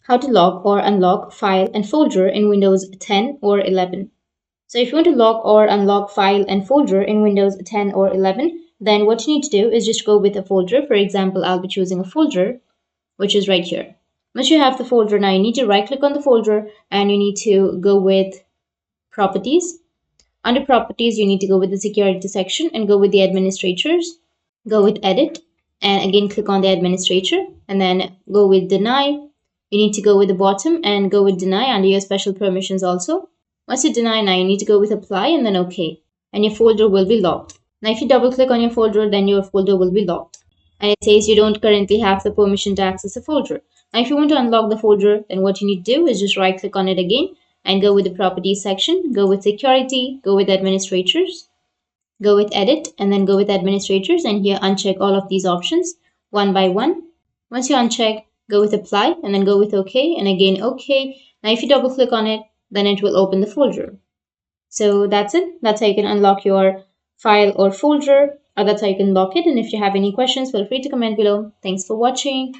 how to lock or unlock file and folder in Windows 10 or 11. So if you want to lock or unlock file and folder in Windows 10 or 11, then what you need to do is just go with a folder. For example, I'll be choosing a folder, which is right here. Once you have the folder, now you need to right click on the folder and you need to go with properties. Under properties, you need to go with the security section and go with the administrators. Go with edit and again click on the administrator and then go with deny. You need to go with the bottom and go with deny under your special permissions also. Once you deny, now you need to go with apply and then OK, and your folder will be locked. Now if you double click on your folder, then your folder will be locked and it says you don't currently have the permission to access the folder. Now if you want to unlock the folder, then what you need to do is just right click on it again and go with the properties section, go with security, go with administrators, go with edit and then go with administrators, and here uncheck all of these options one by one. Once you uncheck, go with apply and then go with OK and again OK. Now if you double click on it, then it will open the folder. So that's it. That's how you can unlock your file or folder, or that's how you can lock it. And if you have any questions, feel free to comment below. Thanks for watching.